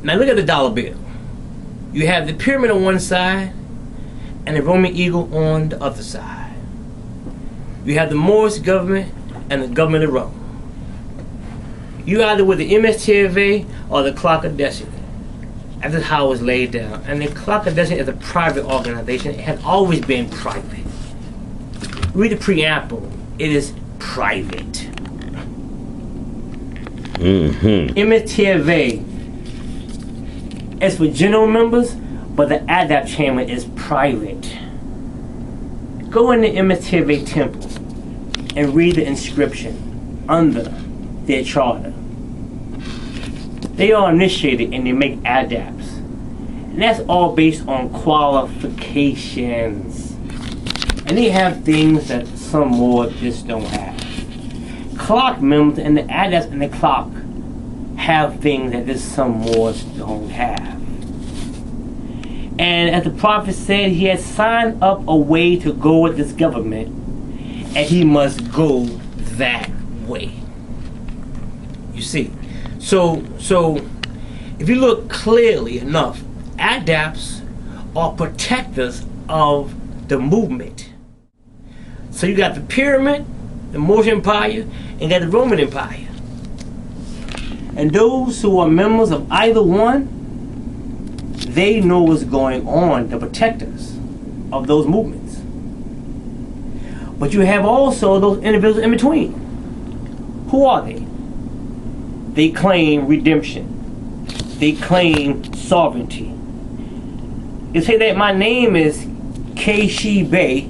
Now look at the dollar bill. You have the pyramid on one side and the Roman eagle on the other side. You have the Moorish government and the government of Rome. You either with the MSTFA or the Clock of Destiny. That's how it was laid down. And the Clock of Destiny is a private organization. It has always been private. Read the preamble. It is private. MSTFA is for general members, but the ADAPT chamber is private. Go in the MSTFA temple and read the inscription under their charter. They are initiated and they make ADAPTs. And that's all based on qualifications. And they have things that some more just don't have. Clock members and the ADAPTs and the clock have things that just some more don't have. And as the prophet said, he has signed up a way to go with this government, and he must go that way. You see, so if you look clearly enough, ADAPTs are protectors of the movement. So you got the pyramid, the Moorish Empire, and you got the Roman Empire. And those who are members of either one, they know what's going on, the protectors of those movements. But you have also those individuals in between. Who are they? They claim redemption. They claim sovereignty. They say that my name is K-Shi Bey,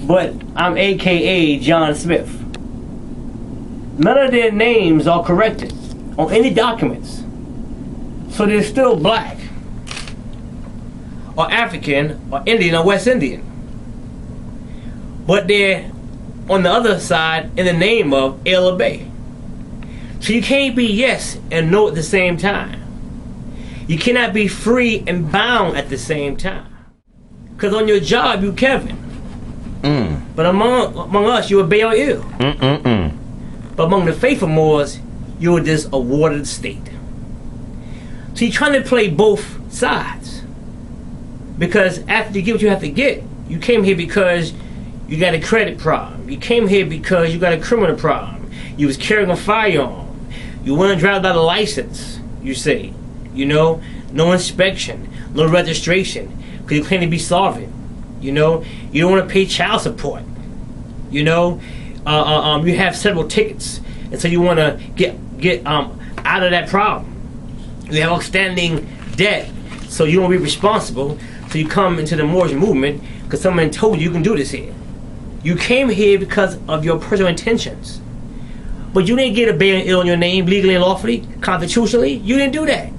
but I'm AKA John Smith. None of their names are corrected on any documents. So they're still black, or African, or Indian, or West Indian. But they're on the other side in the name of El Bey. So you can't be yes and no at the same time. You cannot be free and bound at the same time. Because on your job, you Kevin. But among us, you are Bey or Il. But among the faithful Moors, you are this awarded state. So you're trying to play both sides. Because after you get what you have to get, you came here because you got a credit problem. You came here because you got a criminal problem. You was carrying a firearm. You weren't driving without a license, you say. You know, no inspection, no registration, because you claim to be solvent. You know, you don't want to pay child support. You know, you have several tickets, and so you want to get out of that problem. You have outstanding debt, so you don't be responsible. So you come into the Moorish movement because someone told you can do this here. You came here because of your personal intentions, but you didn't get a Bey and Il in your name legally and lawfully, constitutionally. You didn't do that.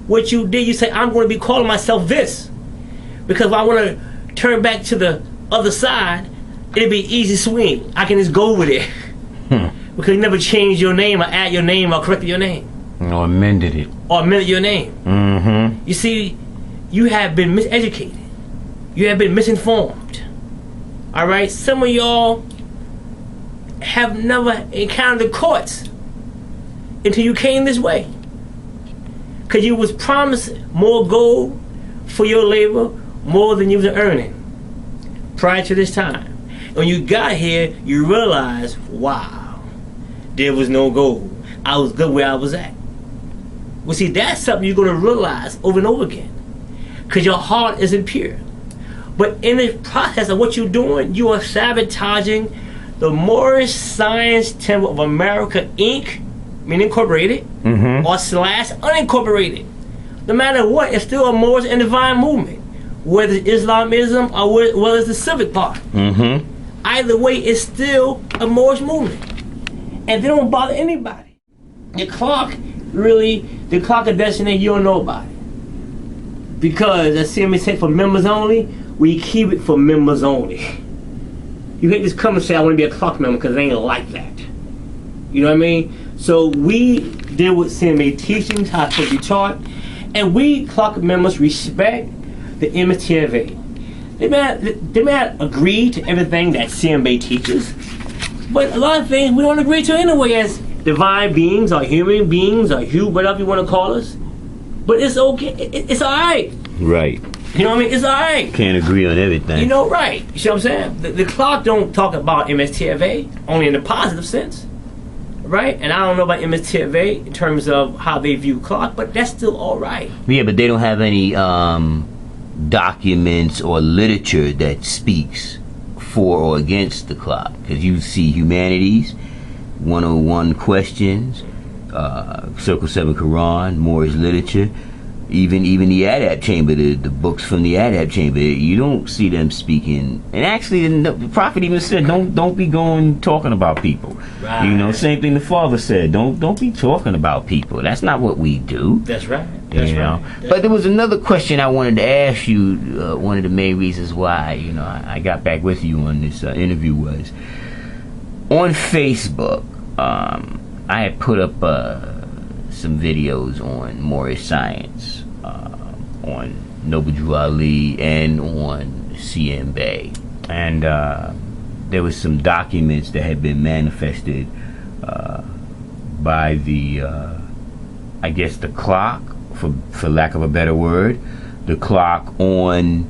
What you did, you say, I'm going to be calling myself this because if I want to turn back to the other side, it'll be easy swing. I can just go with it because you never changed your name or add your name or corrected your name. Or amended it. Or amended your name. You see, you have been miseducated. You have been misinformed. Alright? Some of y'all have never encountered the courts until you came this way. Because you was promised more gold for your labor, more than you was earning prior to this time. When you got here, you realized, wow, there was no gold. I was good where I was at. Well, see, that's something you're going to realize over and over again because your heart isn't pure. But in the process of what you're doing, you are sabotaging the Moorish Science Temple of America, Inc., meaning incorporated, or slash unincorporated. No matter what, it's still a Moorish and divine movement, whether it's Islamism or whether it's the civic part. Either way, it's still a Moorish movement. And they don't bother anybody. The clock of destiny, you don't know about it. Because as CMA said, for members only, we keep it for members only. You can't just come and say, I want to be a clock member, because it ain't like that. You know what I mean? So we deal with CMA teachings, how it's supposed to be taught, and we clock members respect the MSTFA. They may not agree to everything that CMA teaches, but a lot of things we don't agree to anyway as divine beings or human beings or whatever you want to call us. But it's okay. It's all right. Right. You know what I mean? It's all right. Can't agree on everything. You know, right. You see what I'm saying? The clock don't talk about MSTFA, only in the positive sense. Right? And I don't know about MSTFA in terms of how they view clock, but that's still all right. Yeah, but they don't have any documents or literature that speaks for or against the clock. Because you see Humanities, 101 Questions, Circle 7 Quran, Moorish literature, even the Adab Chamber, the books from the Adab Chamber, you don't see them speaking. And actually, the Prophet even said, don't be going talking about people. Right. You know, same thing the Father said, don't be talking about people. That's not what we do. That's right. That's right. But there was another question I wanted to ask you. One of the main reasons why I got back with you on this interview was on Facebook. I had put up some videos on Moorish science, on Noble Drew Ali, and on CM Bay, and there was some documents that had been manifested by the I guess the clock, for lack of a better word, the clock on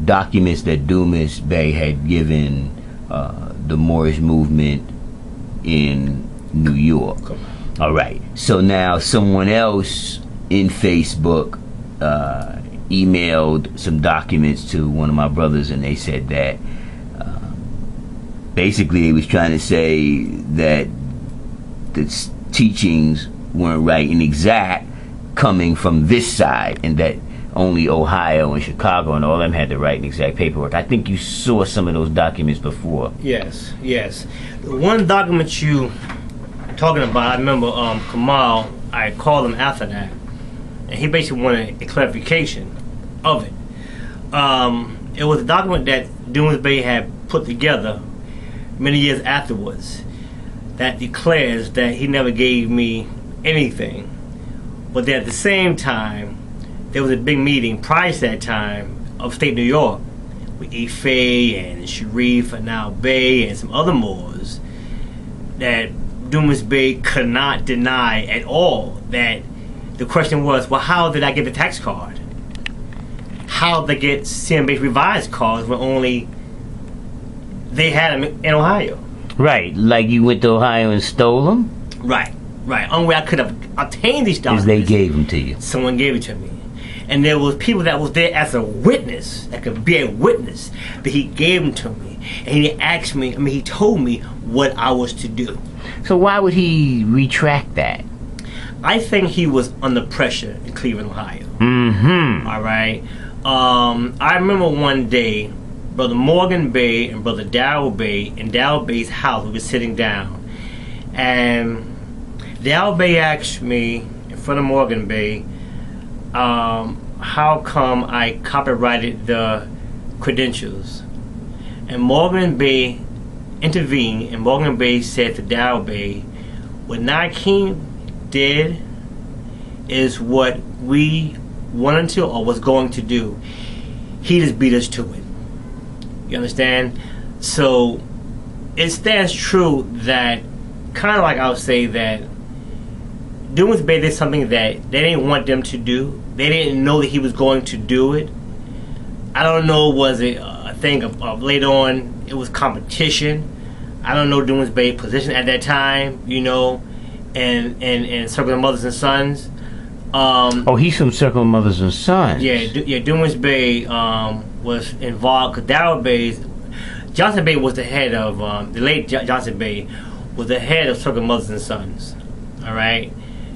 documents that Dumas Bey had given the Moorish movement in New York. All right. So now someone else in Facebook emailed some documents to one of my brothers, and they said that basically he was trying to say that the teachings weren't right and exact coming from this side, and that only Ohio and Chicago and all them had the right and exact paperwork. I think you saw some of those documents before. Yes. The one document you talking about, I remember Kamal, I called him after that, and he basically wanted a clarification of it. It was a document that Dumas Bey had put together many years afterwards that declares that he never gave me anything, but that at the same time there was a big meeting prior to that time upstate New York with Ife and Sharif and now Bey and some other Moors that Dumas Bey could not deny at all. That the question was, well, how did I get the tax card? How did they get CM revised cards when only they had them in Ohio? Right, like you went to Ohio and stole them? Right. Only way I could have obtained these documents is they gave them to you. Someone gave it to me. And there was people that was there as a witness, that could be a witness, that he gave them to me. And he asked me, he told me what I was to do. So why would he retract that? I think he was under pressure in Cleveland, Ohio. Mm-hmm. All right. I remember one day, Brother Morgan Bey and Brother Darrell Bey in Darrell Bey's house, we were sitting down. And Darrell Bey asked me, in front of Morgan Bey, how come I copyrighted the credentials? And Morgan Bey intervened, and Morgan Bey said to Darrell Bey, what Nakeem did is what we wanted to or was going to do. He just beat us to it. You understand? So it stands true that, kind of like I would say that Dumas Bey did something that they didn't want them to do. They didn't know that he was going to do it. I don't know, was it a thing of later on, it was competition. I don't know Dumas Bey's position at that time, and Circle of Mothers and Sons. He's from Circle of Mothers and Sons. Yeah, Dumas Bey was involved, because Johnson Bey was the head of, the late Johnson Bey was the head of Circle of Mothers and Sons. All right?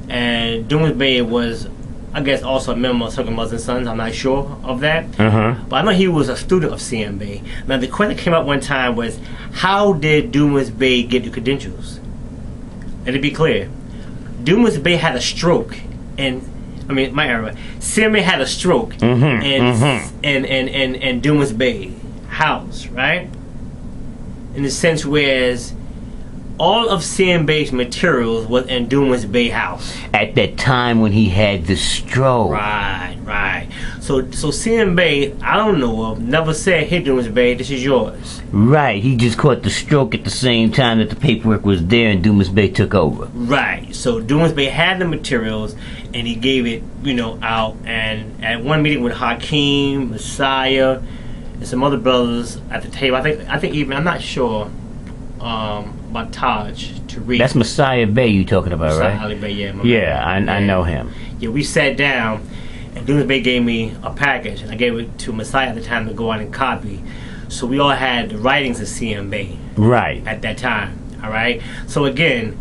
And Dumas Bey was, I guess, also a member of Circle of Mothers and Sons. I'm not sure of that. Uh-huh. But I know he was a student of CM Bey. Now, the question that came up one time was, how did Dumas Bey get the credentials? Let it be clear. Dumas Bey had a stroke, and my error. CM Bey had a stroke in Dumas Bey house, right? In the sense whereas all of CMB's materials was in Dumas Bay House. At that time when he had the stroke. Right. So CMB, I don't know of, never said, "Hey, Dumas Bay, this is yours." Right. He just caught the stroke at the same time that the paperwork was there, and Dumas Bay took over. Right. So Dumas Bay had the materials, and he gave it, out. And at one meeting with Hakeem, Messiah, and some other brothers at the table, I think even, I'm not sure, about Taj Tariq. That's Messiah Bay you talking about, Messiah right? Ali Bay, yeah. Yeah, I know him. Yeah, we sat down, and Dumas Bay gave me a package, and I gave it to Messiah at the time to go out and copy. So we all had the writings of CMB Right. at that time. All right. So again,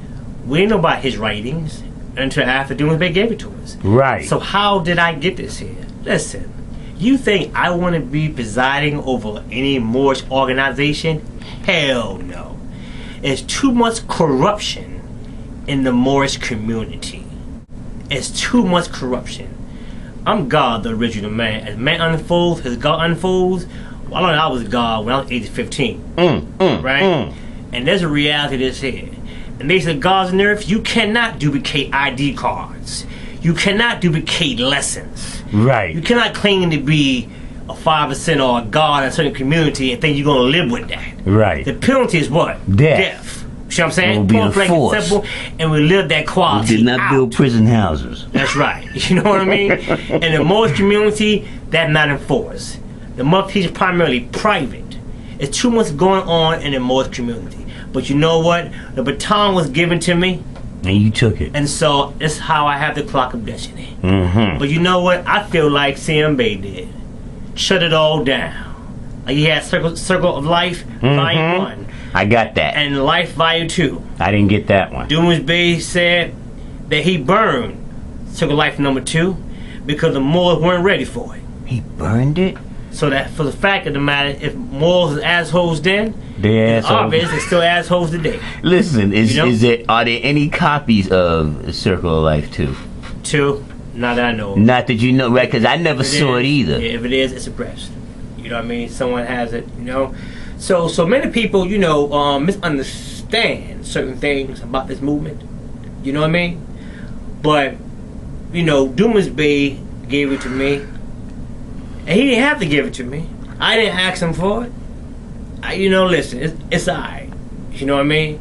we didn't know about his writings until after Dumas Bay gave it to us. Right. So how did I get this here? Listen, you think I want to be presiding over any Moorish organization? Hell no. There's too much corruption in the Moorish community. It's too much corruption. I'm God, the original man. As man unfolds, as God unfolds, well, I know I was God when I was age 15. Right? And there's a reality that's here. And they said, God's on earth, you cannot duplicate ID cards. You cannot duplicate lessons. Right. You cannot claim to be a 5% or a God in a certain community and think you're going to live with that. Right. The penalty is what? Death. See what I'm saying? It will be Point blank and enforced. simple, and we live that We quality did not out. build prison houses. That's right. You know what I mean? In the Moorish community, that's not enforced. The mufti is primarily private. It's too much going on in the Moorish community. But you know what? The baton was given to me, And you took it. and so it's how I have the clock of destiny. Mm-hmm. But you know what? I feel like CMB did. Shut it all down. Like he had Circle of Life, Volume 1, I got that. and Life, Volume 2. I didn't get that one. Dumas Bay said that he burned Circle of Life number 2 because the Moors weren't ready for it. He burned it? So that for the fact of the matter, if Moors was assholes then, They're it's assholes. obvious they're still assholes today. Listen, You know? are there any copies of Circle of Life 2? 2, not that I know of. Not that you know, right? Because I never If saw it either. Yeah, if it is, it's suppressed. You know what I mean? Someone has it, So many people, misunderstand certain things about this movement. You know what I mean? But, Dumas Bay gave it to me. And he didn't have to give it to me. I didn't ask him for it. Listen, it's alright. You know what I mean?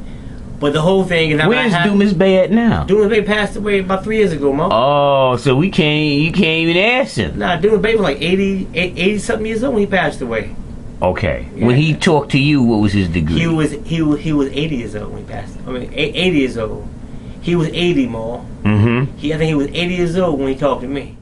But the whole thing is, Where's Dumas Bay at now? Dumas Bay passed away about 3 years ago, Mo. Oh, so you can't even ask him. Nah, Dumas Bay was like 80 something years old when he passed away. Okay. Yeah. When he talked to you, what was his degree? He was 80 years old when he passed. 80 years old. He was 80 more. Mm-hmm. I think he was 80 years old when he talked to me.